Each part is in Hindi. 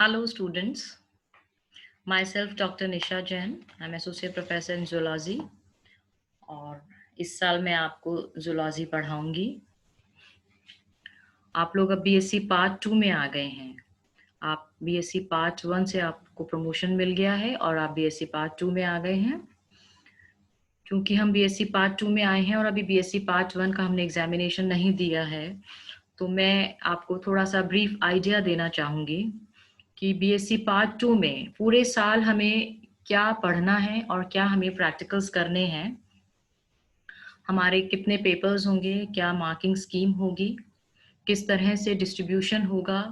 Hello students, myself Dr. Nisha Jain, I'm Associate Professor in Zoology और इस साल मैं आपको zoology पढ़ाऊंगी। आप लोग अब बीएससी पार्ट 2 में आ गए हैं। आप बीएससी पार्ट 1 से आपको प्रमोशन मिल गया है और आप बीएससी पार्ट 2 में आ गए हैं। क्योंकि हम बीएससी पार्ट 2 में आए हैं और अभी बीएससी पार्ट 1 का हमने एग्जामिनेशन नहीं दिया है, तो मैं आपको थोड़ा सा ब्रीफ आइडिया देना चाहूंगी कि बीएससी पार्ट 2 में पूरे साल हमें क्या पढ़ना है और क्या हमें प्रैक्टिकल्स करने हैं, हमारे कितने पेपर्स होंगे, क्या मार्किंग स्कीम होगी, किस तरह से डिस्ट्रीब्यूशन होगा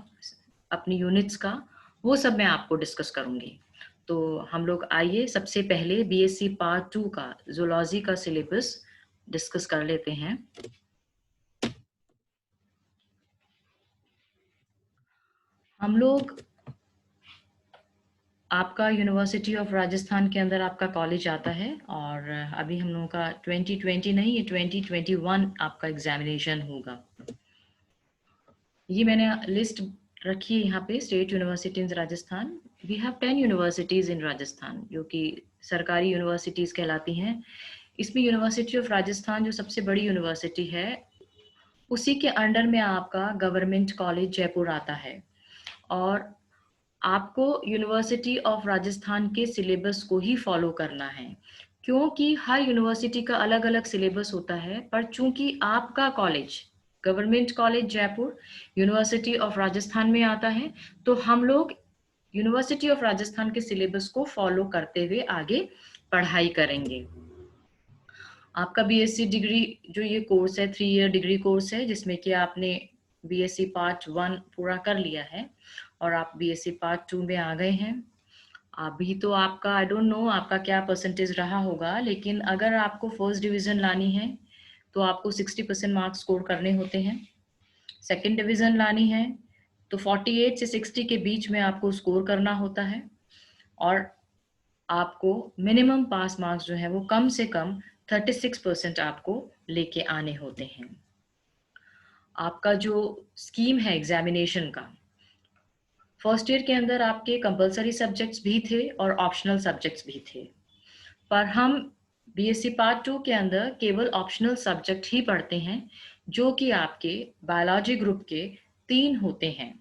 अपनी यूनिट्स का, वो सब मैं आपको डिस्कस करूंगी। तो हम लोग आइए सबसे पहले बीएससी पार्ट 2 का जूलॉजी का सिलेबस डिस्कस कर लेते हैं। हम लोग आपका यूनिवर्सिटी ऑफ राजस्थान के अंदर आपका कॉलेज आता है और अभी हम लोगों का 2020 नहीं, ये 2021 आपका एग्जामिनेशन होगा। ये मैंने लिस्ट रखी है यहाँ पे, state university in Rajasthan. We have 10 universities in Rajasthan जो कि सरकारी यूनिवर्सिटीज कहलाती हैं। इसमें यूनिवर्सिटी ऑफ राजस्थान जो सबसे बड़ी यूनिवर्सिटी है, उसी के अंडर में आपका गवर्नमेंट कॉलेज जयपुर आता है और आपको यूनिवर्सिटी ऑफ राजस्थान के सिलेबस को ही फॉलो करना है, क्योंकि हर यूनिवर्सिटी का अलग अलग सिलेबस होता है। पर चूंकि आपका college government college Jaipur university of Rajasthan में आता है, तो हम लोग यूनिवर्सिटी ऑफ राजस्थान के सिलेबस को फॉलो करते हुए आगे पढ़ाई करेंगे। आपका बीएससी डिग्री जो ये कोर्स है 3 ईयर डिग्री कोर्स है, जिसमें कि आपने बीएससी पार्ट 1 पूरा कर लिया है और आप बीएससी पार्ट 2 में आ गए हैं। अभी तो आपका आई डोंट नो आपका क्या परसेंटेज रहा होगा, लेकिन अगर आपको फर्स्ट डिवीजन लानी है तो आपको 60% मार्क्स स्कोर करने होते हैं। सेकंड डिवीजन लानी है तो 48 से 60 के बीच में आपको स्कोर करना होता है और आपको मिनिमम पास मार्क्स जो है वो कम से कम 36% आपको लेके आने होते हैं। आपका जो स्कीम है एग्जामिनेशन का, फर्स्ट ईयर के अंदर आपके कंपलसरी सब्जेक्ट्स भी थे और ऑप्शनल सब्जेक्ट्स भी थे, पर हम बीएससी पार्ट 2 के अंदर केवल ऑप्शनल सब्जेक्ट ही पढ़ते हैं, जो कि आपके बायोलॉजी ग्रुप के 3 होते हैं।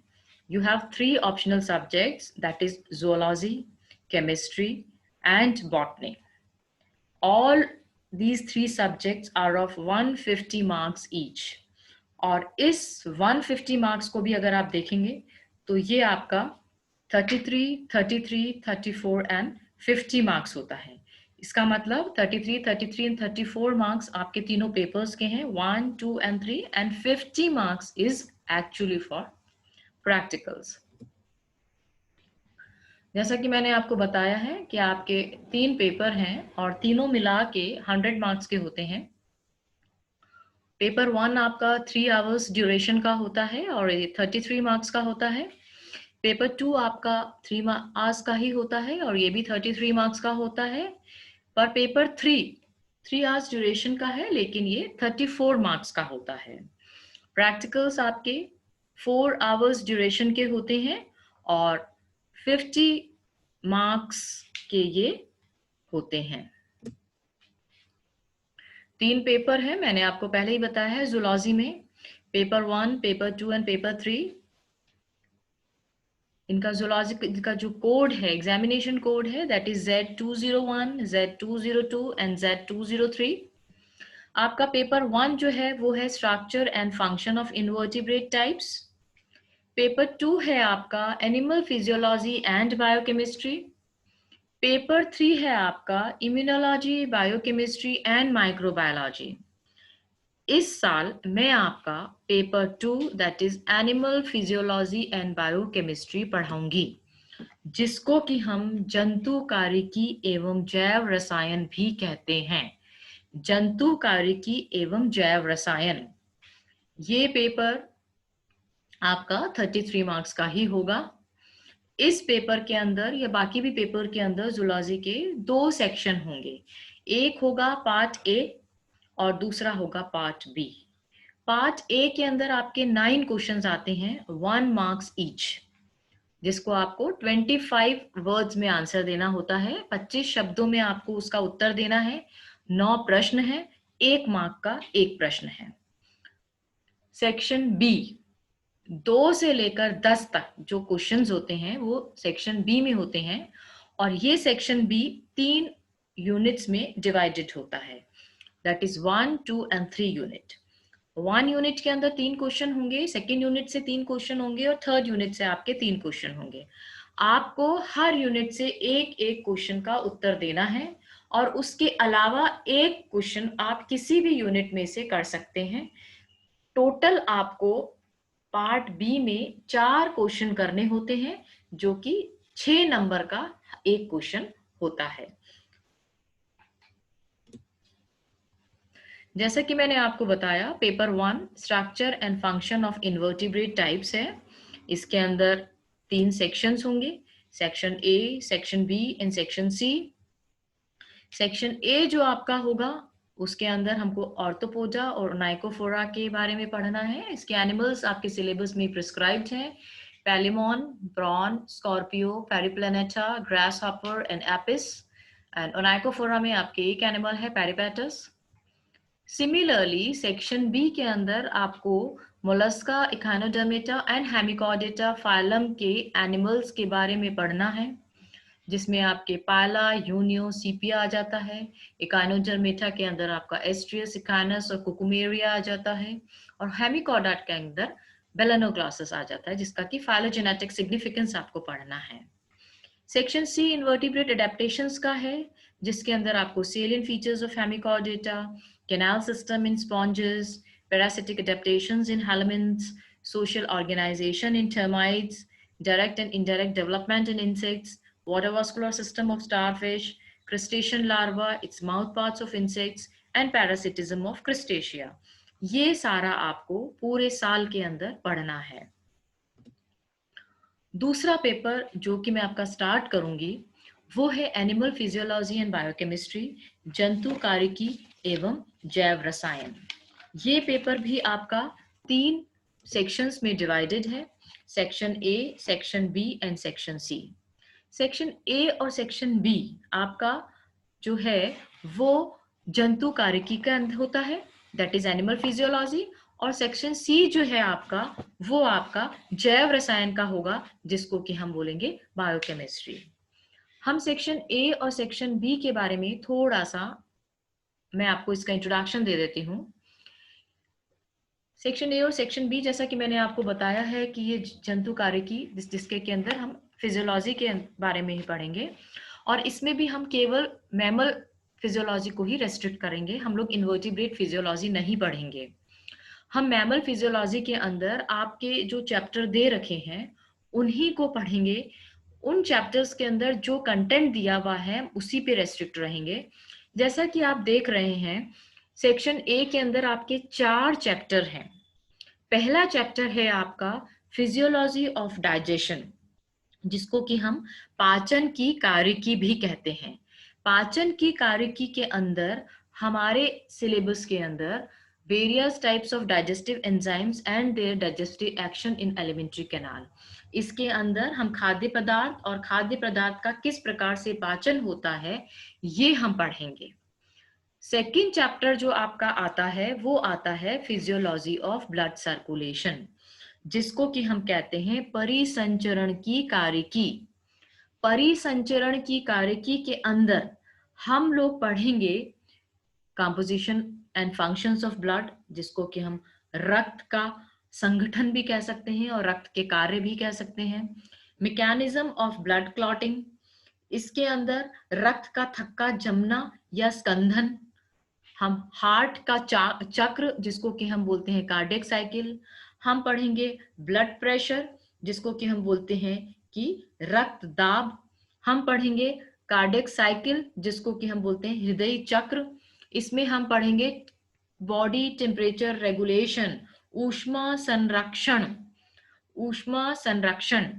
You have 3 optional subjects, that is zoology, chemistry and botany. All these 3 subjects are of 150 marks each. और इस 150 मार्क्स को भी अगर आप देखेंगे तो ये आपका 33, 33, 34 एंड 50 मार्क्स होता है। इसका मतलब 33, 33 एंड 34 मार्क्स आपके तीनों पेपर्स के हैं, 1, 2 and 3, and 50 marks is actually for practicals. जैसा कि मैंने आपको बताया है कि आपके 3 पेपर हैं और तीनों मिला के 100 मार्क्स के होते हैं। पेपर 1 आपका 3 आवर्स ड्यूरेशन का होता है और ये 33 मार्क्स का होता है। पेपर 2 आपका 3 आवर्स का ही होता है और ये भी 33 मार्क्स का होता है। पर पेपर 3 आवर्स ड्यूरेशन का है, लेकिन ये 34 मार्क्स का होता है। प्रैक्टिकल्स आपके 4 आवर्स ड्यूरेशन के होते हैं और 50 मार्क्स के ये होते हैं। 3 पेपर है, मैंने आपको पहले ही बताया है। जूलॉजी में पेपर 1, पेपर 2 एंड पेपर 3। इनका जूलॉजी का जो कोड है, एग्जामिनेशन कोड है, that is Z201, Z202 and Z203। आपका पेपर 1 जो है वो है structure and function of invertebrate types. Paper 2 है आपका animal physiology and biochemistry. Paper 3 है आपका इम्यूनोलॉजी, बायोकेमिस्ट्री एंड माइक्रोबायोलॉजी। इस साल मैं आपका paper 2 that is animal physiology and biochemistry पढ़ाऊंगी, जिसको कि हम जंतुकारिकी एवं जैव रसायन भी कहते हैं। जंतुकारिकी एवं जैव रसायन, ये पेपर आपका 33 मार्क्स का ही होगा। इस पेपर के अंदर या बाकी भी पेपर के अंदर जूलॉजी के 2 सेक्शन होंगे, एक होगा पार्ट ए और दूसरा होगा पार्ट बी। पार्ट ए के अंदर आपके 9 क्वेश्चंस आते हैं, 1 मार्क्स ईच, जिसको आपको 25 वर्ड्स में आंसर देना होता है। 25 शब्दों में आपको उसका उत्तर देना है। 9 प्रश्न है, 1 मार्क का 1 प्रश्न है। सेक्शन बी 2 से लेकर 10 तक जो क्वेश्चंस होते हैं वो सेक्शन बी में होते हैं, और ये सेक्शन बी 3 यूनिट्स में डिवाइडेड होता है, that is 1, 2 and 3 unit. 1 unit के अंदर 3 क्वेश्चन होंगे, सेकेंड यूनिट से 3 क्वेश्चन होंगे और थर्ड यूनिट से आपके 3 क्वेश्चन होंगे। आपको हर यूनिट से एक एक क्वेश्चन का उत्तर देना है, और उसके अलावा एक क्वेश्चन आप किसी भी यूनिट में से कर सकते हैं। टोटल आपको पार्ट बी में 4 क्वेश्चन करने होते हैं, जो कि 6 नंबर का एक क्वेश्चन होता है। जैसा कि मैंने आपको बताया, paper 1 structure and function of invertebrate types है। इसके अंदर 3 सेक्शंस होंगे, section A, section B and section C. Section A जो आपका होगा उसके अंदर हमको ऑर्थोपोडा और नाइकोफोरा के बारे में पढ़ना है। इसके एनिमल्स आपके सिलेबस में प्रिस्क्राइब्ड हैं, palaemon, prawn, scorpio, periplaneta, grasshopper and apis. And नाइकोफोरा में आपके एक एनिमल है, पेरिपेटस। सिमिलरली सेक्शन बी के अंदर आपको मोलस्का, इखानोडर्मेटा एंड हेमिकॉर्डेटा फाइलम के एनिमल्स के बारे में पढ़ना है, जिसमें आपके पाला, यूनियो, सीपिया आ जाता है। इकाइनोडर्मेटा के अंदर आपका एस्ट्रियस, इकाइनस और कुकुमेरिया आ जाता है, और हेमिकॉर्डा के अंदर बेलेनोग्लासस आ जाता है, जिसका कि फाइलोजेनेटिक सिग्निफिकेंस आपको पढ़ना है। सेक्शन सी इन्वर्टिब्रेट एडेप्टेशंस का है, जिसके अंदर आपको salient features of Hemichordata, canal system in sponges, parasitic adaptations in helminths, social organisation in termites, direct and indirect development in insects, water vascular system of starfish, crustacean larva, its mouth parts of insects, and parasitism of crustacea. ये सारा आपको पूरे साल के अंदर पढ़ना है। दूसरा पेपर जो कि मैं आपका स्टार्ट करूंगी वो है एनिमल फिजियोलॉजी एंड बायोकेमिस्ट्री, जंतु कारिकी एवं जैव रसायन। ये पेपर भी आपका 3 सेक्शंस में डिवाइडेड है, section A, section B and section C. Section A और सेक्शन बी आपका जो है वो जंतु कारिकी का होता है, दैट इज एनिमल फिजियोलॉजी, और सेक्शन सी जो है आपका वो आपका जैव रसायन का होगा, जिसको कि हम बोलेंगे बायोकेमिस्ट्री। हम सेक्शन ए और सेक्शन बी के बारे में थोड़ा सा मैं आपको इसका इंट्रोडक्शन दे देती हूँ। सेक्शन ए और सेक्शन बी, जैसा कि मैंने आपको बताया है कि ये जंतु कारिकी जिसके के अंदर हम फिजियोलॉजी के बारे में ही पढ़ेंगे, और इसमें भी हम केवल मैमल फिजियोलॉजी को ही रेस्ट्रिक्ट करेंगे, हम लोग इन्वर्टिब्रेट फिजियोलॉजी नहीं पढ़ेंगे। हम मैमल फिजियोलॉजी के अंदर आपके जो चैप्टर दे रखे हैं उन्हीं को पढ़ेंगे, उन चैप्टर्स के अंदर जो कंटेंट दिया हुआ है उसी पे रेस्ट्रिक्ट रहेंगे। जैसा कि आप देख रहे हैं, सेक्शन ए के अंदर आपके 4 चैप्टर हैं। पहला चैप्टर है आपका फिजियोलॉजी ऑफ डाइजेशन, जिसको कि हम पाचन की कारिकी भी कहते हैं। पाचन की कारिकी के अंदर हमारे सिलेबस के अंदर various types of digestive enzymes and their digestive action in alimentary canal, इसके अंदर हम खाद्य पदार्थ और खाद्य पदार्थ का किस प्रकार से पाचन होता है ये हम पढ़ेंगे। सेकेंड चैप्टर जो आपका आता है वो आता है फिजियोलॉजी ऑफ ब्लड सर्कुलेशन, जिसको कि हम कहते हैं परिसंचरण की कारिकी। परिसंचरण की कारिकी के अंदर हम लोग पढ़ेंगे composition and functions of blood, जिसको कि हम रक्त का संगठन भी कह सकते हैं और रक्त के कार्य भी कह सकते हैं। मैकेनिज्म ऑफ ब्लड क्लॉटिंग, इसके अंदर रक्त का थक्का जमना या स्कंधन। हम हार्ट का चक्र, जिसको कि हम बोलते हैं कार्डियक साइकिल। हम पढ़ेंगे ब्लड प्रेशर, जिसको कि हम बोलते हैं कि रक्त दाब। हम पढ़ेंगे कार्डियक साइकिल, जिसको कि हम बोलते हैं हृदय चक्र। इसमें हम पढ़ेंगे बॉडी टेम्परेचर रेगुलेशन, ऊष्मा संरक्षण। ऊष्मा संरक्षण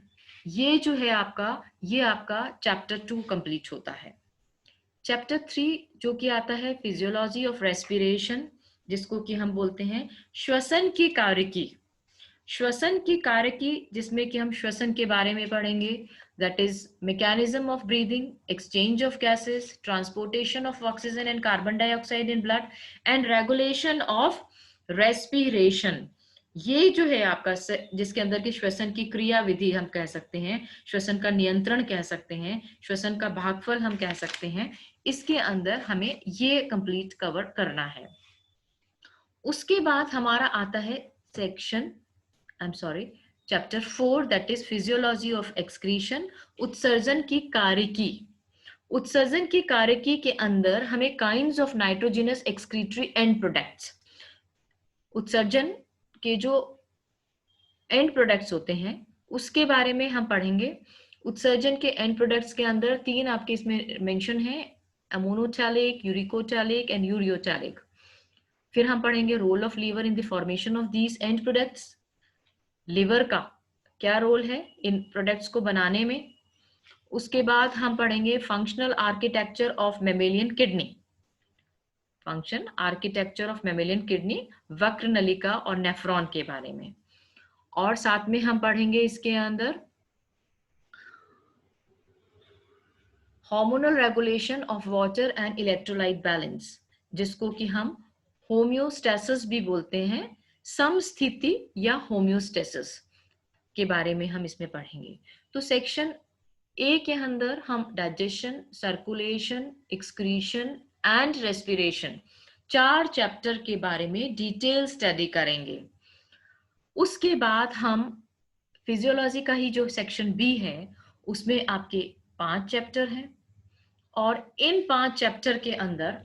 ये जो है आपका, ये आपका चैप्टर 2 कंप्लीट होता है। चैप्टर 3 जो कि आता है फिजियोलॉजी ऑफ रेस्पिरेशन, जिसको कि हम बोलते हैं श्वसन की कारिकी। श्वसन की कार्य की, जिसमें कि हम श्वसन के बारे में पढ़ेंगे, that is mechanism of breathing, exchange of gases, transportation of oxygen and carbon dioxide in blood and regulation of respiration. ये जो है आपका जिसके अंदर की श्वसन की क्रिया विधि हम कह सकते हैं, श्वसन का नियंत्रण कह सकते हैं, श्वसन का भागफल हम कह सकते हैं, इसके अंदर हमें ये कंप्लीट कवर करना है। उसके बाद हमारा आता है section, chapter 4, that is physiology of excretion, उत्सर्जन की कार्यकी। उत्सर्जन की कार्यकी के अंदर हमें kinds of nitrogenous excretory and products, उत्सर्जन के जो एंड प्रोडक्ट्स होते हैं उसके बारे में हम पढ़ेंगे। उत्सर्जन के एंड प्रोडक्ट्स के अंदर 3 आपके इसमें मेंशन है, अमोनोचैलिक, यूरिकोचैलिक एंड यूरियोचैलिक। फिर हम पढ़ेंगे role of liver in the formation of these end products, liver का क्या रोल है इन प्रोडक्ट्स को बनाने में। उसके बाद हम पढ़ेंगे functional architecture of mammalian kidney, function architecture of mammalian kidney, वक्र नलिका और नेफ्रॉन के बारे में। और साथ में हम पढ़ेंगे इसके अंदर hormonal regulation of water and electrolyte balance, जिसको कि हम होम्योस्टेसिस भी बोलते हैं, समस्थिति या होम्योस्टेसिस के बारे में हम इसमें पढ़ेंगे। तो सेक्शन ए के अंदर हम digestion, circulation, excretion and respiration 4 chapter के बारे में डिटेल स्टडी करेंगे। उसके बाद हम फिजियोलॉजी का ही जो सेक्शन बी है उसमें आपके 5 चैप्टर हैं, और इन 5 चैप्टर के अंदर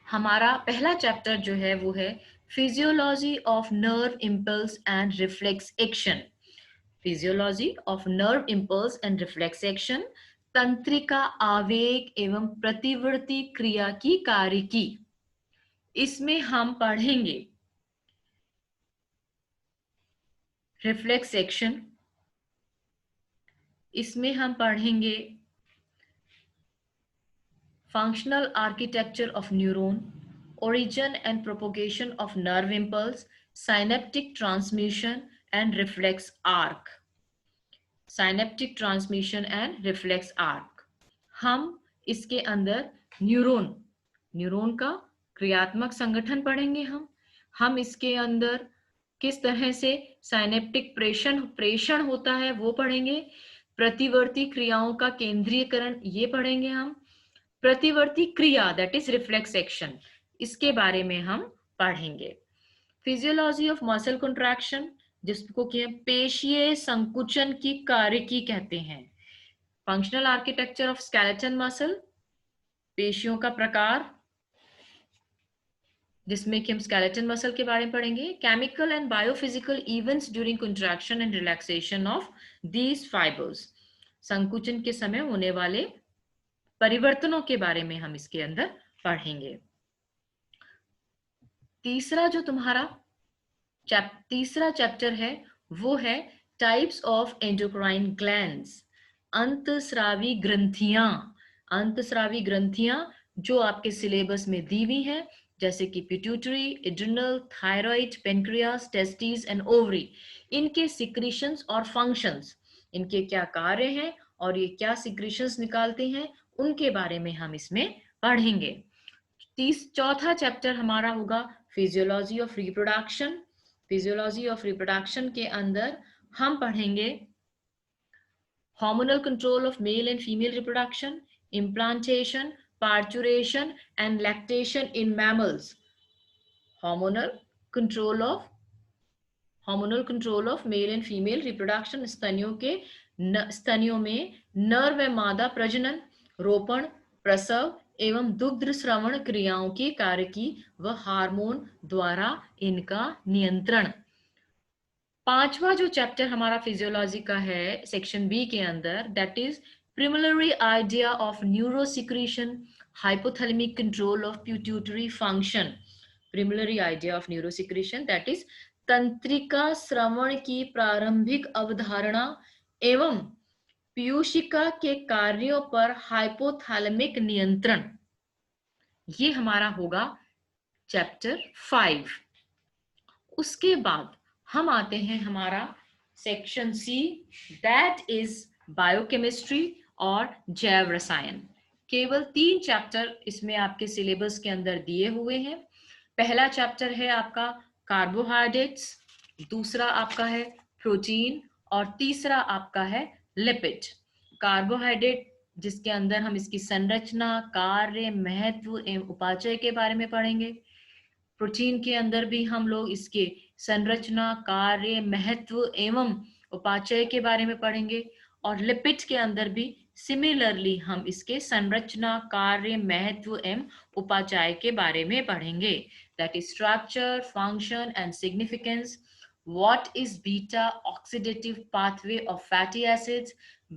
हमारा पहला चैप्टर जो है वो है physiology of nerve impulse and reflex action. Physiology of nerve impulse and reflex action, तंत्रिका, आवेग एवं प्रतिवर्ती क्रिया की कार्यकी। इसमें हम पढ़ेंगे रिफ्लेक्स एक्शन, इसमें हम पढ़ेंगे functional architecture of neuron, origin and propagation of nerve impulse, synaptic transmission and reflex arc, synaptic transmission and reflex arc। हम इसके अंदर न्यूरॉन का क्रियात्मक संगठन पढ़ेंगे। हम इसके अंदर किस तरह से साइनेप्टिक प्रेषण होता है वो पढ़ेंगे, प्रतिवर्ती क्रियाओं का केंद्रीयकरण ये पढ़ेंगे हम, प्रतिवर्ती क्रिया दैट इज रिफ्लेक्स एक्शन, इसके बारे में हम पढ़ेंगे। फिजियोलॉजी ऑफ मसल कंट्रैक्शन, जिसको कि पेशीय संकुचन की कार्यकी कहते हैं। Functional architecture of skeleton muscle, पेशियों का प्रकार, जिसमें कि हम स्केलेटन मसल के बारे में पढ़ेंगे। Chemical and biophysical events during contraction and relaxation of these fibres, संकुचन के समय होने वाले परिवर्तनों के बारे में हम इसके अंदर पढ़ेंगे। तीसरा जो तुम्हारा तीसरा चैप्टर है वो है टाइप्स ऑफ एंडोक्राइन ग्लैंड्स, अंतस्रावी ग्रंथियां। अंतस्रावी ग्रंथियां जो आपके सिलेबस में दी हुई हैं, जैसे कि pituitary, adrenal, thyroid, pancreas, testis and ovary, इनके सिक्रीशंस और फंक्शंस, इनके क्या कार्य हैं और ये क्या सिक्रीशंस निकालते हैं, उनके बारे में हम इसमें पढ़ेंगे। चौथा चैप्टर हमारा होगा physiology of reproduction. Physiology of reproduction के अंदर हम पढ़ेंगे hormonal control of male and female reproduction, implantation, parturition and lactation in mammals. Hormonal control of male and female reproduction, स्तनियों में नर व मादा प्रजनन, रोपण, प्रसव एवं दुग्ध श्रवण क्रियाओं की कार्यकी व हार्मोन द्वारा इनका नियंत्रण। पांचवा जो चैप्टर हमारा फिजियोलॉजी का है सेक्शन बी के अंदर, that is preliminary idea of neurosecretion, hypothalamic control of pituitary function. Preliminary idea of neurosecretion that is तंत्रिका श्रवण की प्रारंभिक अवधारणा एवं पीयूषिका के कार्यों पर हाइपोथैलेमिक नियंत्रण। ये हमारा होगा चैप्टर 5। उसके बाद हम आते हैं हमारा section C, that is biochemistry और जैव रसायन। केवल 3 चैप्टर इसमें आपके सिलेबस के अंदर दिए हुए हैं। पहला चैप्टर है आपका कार्बोहाइड्रेट्स, दूसरा आपका है प्रोटीन और तीसरा आपका है लिपिड। कार्बोहाइड्रेट जिसके अंदर हम इसकी संरचना, कार्य, महत्व एवं उपाचय के बारे में पढ़ेंगे। प्रोटीन के अंदर भी हम लोग इसके संरचना, कार्य, महत्व एवं उपाचय के बारे में पढ़ेंगे। और लिपिड के अंदर भी सिमिलरली हम इसके संरचना, कार्य, महत्व एवं उपाचय के बारे में पढ़ेंगे। That is structure, function and significance, what is beta oxidative pathway of fatty acids,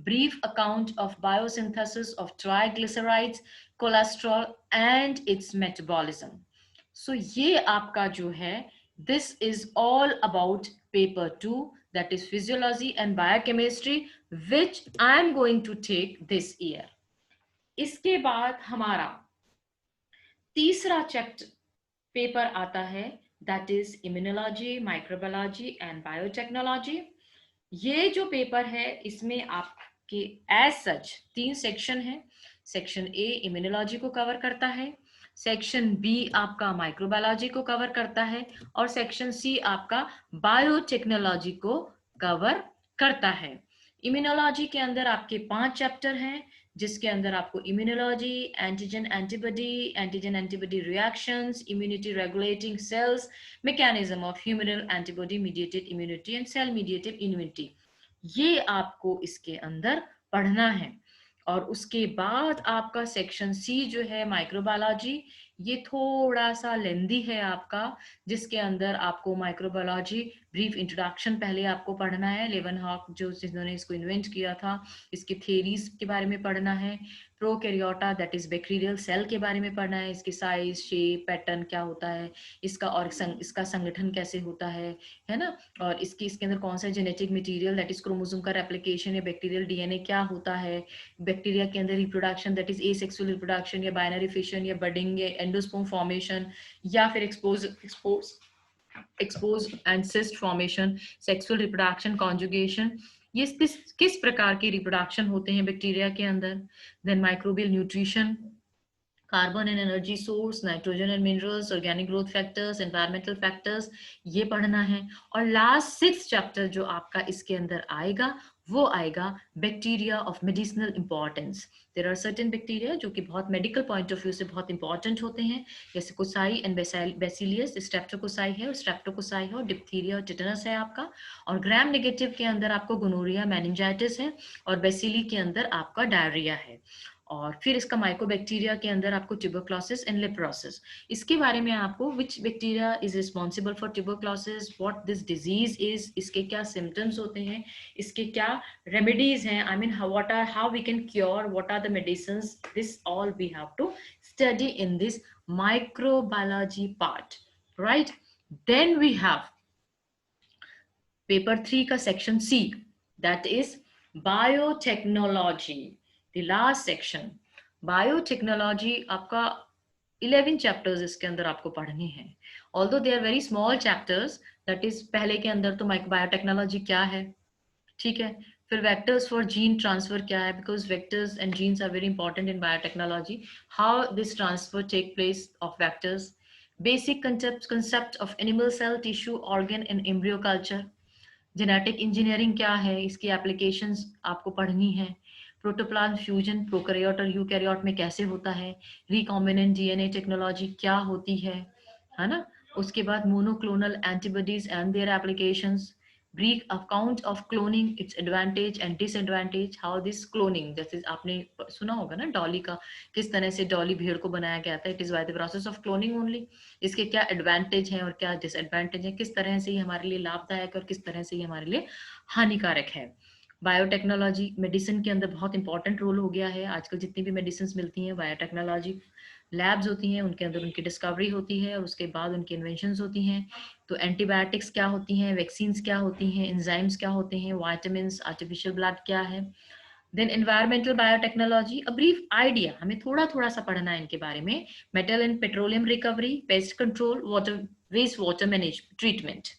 brief account of biosynthesis of triglycerides, cholesterol and its metabolism. So ये आपका जो है, this is all about paper 2, that is physiology and biochemistry, which I am going to take this year. इसके बाद हमारा तीसरा चैप्टर पेपर आता है, that is immunology, microbiology and biotechnology. ये जो पेपर है इसमें आपके एज सच 3 सेक्शन है। सेक्शन ए इम्यूनोलॉजी को कवर करता है, सेक्शन बी आपका माइक्रोबायोलॉजी को कवर करता है और सेक्शन सी आपका बायोटेक्नोलॉजी को कवर करता है। इम्यूनोलॉजी के अंदर आपके 5 चैप्टर हैं, जिसके अंदर आपको immunology, antigen antibody reactions, immunity regulating cells, mechanism of humoral antibody mediated immunity and cell mediated immunity, ये आपको इसके अंदर पढ़ना है। और उसके बाद आपका सेक्शन सी जो है माइक्रोबायोलॉजी, ये थोड़ा सा लेंदी है आपका, जिसके अंदर आपको माइक्रोबायोलॉजी ब्रीफ इंट्रोडक्शन पहले आपको पढ़ना है। लेवनहॉक जो जिन्होंने इसको इन्वेंट किया था, इसके थेरीज के बारे में पढ़ना है। प्रोकैरियोटा दैट इज बैक्टीरियल सेल के बारे में पढ़ना है, इसके साइज, शेप, पैटर्न क्या होता है इसका, और इसका संगठन कैसे होता है ना। और इसके अंदर कौन सा genetic material that is chromosome का रेप्लिकेशन या बैक्टीरियल डीएनए क्या होता है, बैक्टीरिया के अंदर reproduction that is asexual reproduction या बाइनरी फिशन या बडिंग या एंडोस्पर्म फॉर्मेशन या फिर expose and cyst formation, sexual reproduction, conjugation, ये किस प्रकार के रिप्रोडक्शन होते हैं बैक्टीरिया के अंदर। Then microbial nutrition, carbon and energy source, nitrogen and minerals, organic growth factors, environmental factors, ये पढ़ना है। और लास्ट 6th चैप्टर जो आपका इसके अंदर आएगा वो आएगा bacteria of medicinal importance. There are certain bacteria जो कि बहुत मेडिकल पॉइंट ऑफ व्यू से बहुत इंपॉर्टेंट होते हैं, जैसे कोसाई एंड बेसिलियस, स्ट्रेप्टोकोसाई है और स्ट्रेप्टोकोसाई है, और डिप्थीरिया और टिटेनस है आपका। और ग्राम नेगेटिव के अंदर आपको गोनोरिया, मेनिंजाइटिस है, और बेसिली के अंदर आपका डायरिया है। और फिर इसका माइकोबैक्टीरिया के अंदर आपको ट्यूबरक्लोसिस एंड लेप्रोसिस, इसके बारे में आपको which bacteria is responsible for tuberculosis, what this disease is, इसके क्या सिम्टम्स होते हैं, इसके क्या रेमेडीज हैं, I mean how we can cure, what are the medicines, this all we have to study in this microbiology part, right. Then we have paper 3 का section C, that is biotechnology, the last section। Biotechnology आपका 11 चैप्टर्स इसके अंदर आपको पढ़नी है, although they are very small chapters, that is पहले के अंदर तो बायोटेक्नोलॉजी क्या है, ठीक है। फिर वेक्टर्स फॉर जीन ट्रांसफर क्या है, because vectors and genes are very important in biotechnology, how this transfer take place of vectors, basic concept of animal cell, tissue, organ in embryo culture, genetic engineering क्या है, इसकी एप्लीकेशंस आपको पढ़नी है, प्रोटोप्लाज्म फ्यूजन प्रोकैरियोट और यूकैरियोट में कैसे होता है, रिकॉम्बिनेंट डीएनए टेक्नोलॉजी क्या होती है ना। उसके बाद monoclonal antibodies and their applications, brief account of cloning, it's advantage and disadvantage, how this cloning, जैसे आपने सुना होगा ना डॉली का, किस तरह से डॉली भेड़ को बनाया गया था, it is by the process of cloning only, इसके क्या एडवांटेज हैं और क्या डिसएडवांटेज है, किस तरह से ये हमारे लिए लाभदायक और किस तरह से ये हमारे लिए हानिकारक है। बायोटेक्नोलॉजी मेडिसिन के अंदर बहुत इंपॉर्टेंट रोल हो गया है, आजकल जितनी भी मेडिसिन मिलती हैं बायोटेक्नोलॉजी लैब्स होती हैं, उनके अंदर उनकी डिस्कवरी होती है और उसके बाद उनकी इन्वेंशंस होती हैं। तो एंटीबायोटिक्स क्या होती हैं, वैक्सीन्स क्या होती हैं, एंजाइम्स क्या होते हैं, वाइटामिन्स, आर्टिफिशियल ब्लड क्या है। Then environmental biotechnology, a brief idea, हमें थोड़ा सा पढ़ना है इनके बारे में, metal and petroleum recovery, pest control, water waste water management treatment,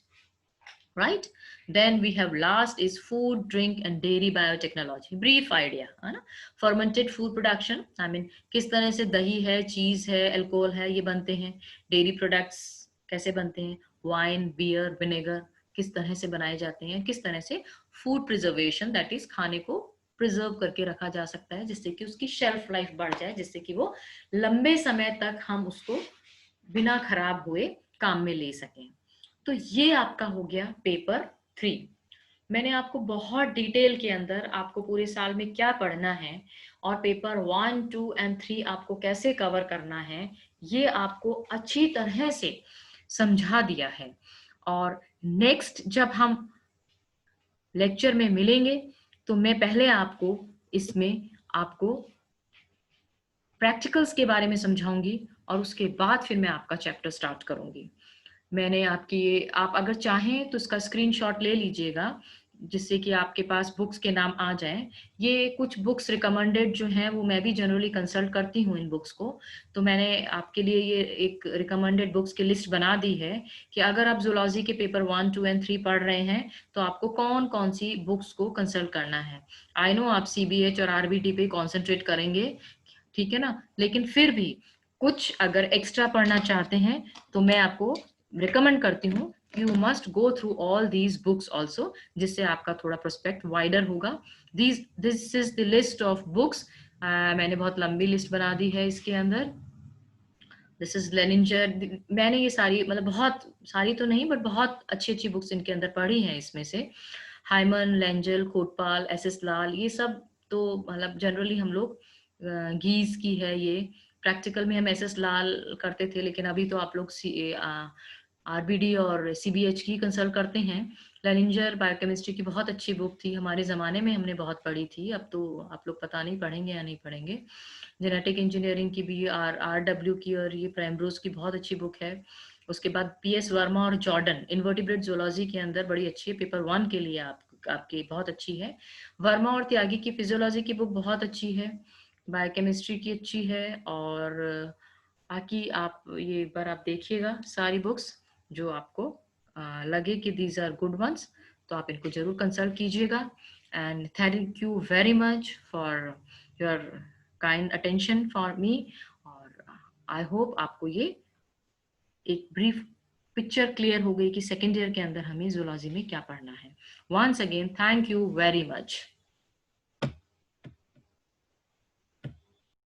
right? Then we have last is food, drink and dairy biotechnology. Brief idea है ना, fermented food production, I mean किस तरह से दही है, चीज है, अल्कोहल है, ये बनते हैं. डेयरी प्रोडक्ट्स कैसे बनते हैं, वाइन, बियर, विनेगर किस तरह से बनाए जाते हैं, किस तरह से फूड प्रिजर्वेशन, दैट इज खाने को प्रिजर्व करके रखा जा सकता है जिससे कि उसकी शेल्फ लाइफ बढ़ जाए, जिससे कि वो लंबे समय तक हम उसको बिना खराब हुए काम में ले सकें. तो ये आपका हो गया पेपर 3. मैंने आपको बहुत डिटेल के अंदर आपको पूरे साल में क्या पढ़ना है और पेपर 1, 2 एंड 3 आपको कैसे कवर करना है, ये आपको अच्छी तरह से समझा दिया है. और नेक्स्ट जब हम लेक्चर में मिलेंगे तो मैं पहले आपको इसमें आपको प्रैक्टिकल्स के बारे में समझाऊंगी और उसके बाद फिर मैं आपका चैप्टर स्टार्ट करूंगी. मैंने आपकी, आप अगर चाहें तो इसका स्क्रीनशॉट ले लीजिएगा जिससे कि आपके पास बुक्स के नाम आ जाएं. ये कुछ बुक्स रिकमेंडेड जो हैं वो मैं भी जनरली कंसल्ट करती हूँ इन बुक्स को, तो मैंने आपके लिए ये एक रिकमेंडेड बुक्स की लिस्ट बना दी है कि अगर आप जूलॉजी के पेपर 1, 2 एंड 3 पढ़ रहे हैं तो आपको कौन कौन सी बुक्स को कंसल्ट करना है. आई नो आप CBH और RBT पे कॉन्सेंट्रेट करेंगे, ठीक है ना, लेकिन फिर भी कुछ अगर एक्स्ट्रा पढ़ना चाहते हैं तो मैं आपको रिकमेंड करती हूँ you must go through all these books also, जिससे आपका थोड़ा प्रोस्पेक्ट वाइडर होगा. This is the list of books. मैंने बहुत लंबी लिस्ट बना दी है इसके अंदर. This is Lehninger. मैंने ये सारी, मतलब बहुत सारी तो नहीं बट बहुत अच्छी अच्छी बुक्स इनके अंदर पढ़ी हैं. इसमें से हाइमन, लेंजल, कोटपाल, SS लाल, ये सब तो मतलब जनरली हम लोग गीज की है. ये प्रैक्टिकल में हम SS लाल करते थे, लेकिन अभी तो आप लोग RBD और CBH की कंसल्ट करते हैं. लेनिंजर बायोकेमिस्ट्री की बहुत अच्छी बुक थी, हमारे ज़माने में हमने बहुत पढ़ी थी, अब तो आप लोग पता नहीं पढ़ेंगे या नहीं पढ़ेंगे. जेनेटिक इंजीनियरिंग की भी RW की और ये प्राइमब्रोस की बहुत अच्छी बुक है. उसके बाद PS वर्मा और जॉर्डन इन्वर्टिब्रेट जूलॉजी के अंदर बड़ी अच्छी है, पेपर 1 के लिए आपकी बहुत अच्छी है. वर्मा और त्यागी की फिजियोलॉजी की बुक बहुत अच्छी है, बायोकेमिस्ट्री की अच्छी है. और बाकी आप ये एक बार आप देखिएगा सारी बुक्स जो आपको लगे कि दीज आर गुड वंस, तो आप इनको जरूर कंसल्ट कीजिएगा. And thank you very much for your kind attention for me. और आई होप आपको ये एक ब्रीफ पिक्चर क्लियर हो गई कि सेकेंड ईयर के अंदर हमें जूलॉजी में क्या पढ़ना है. Once again thank you very much.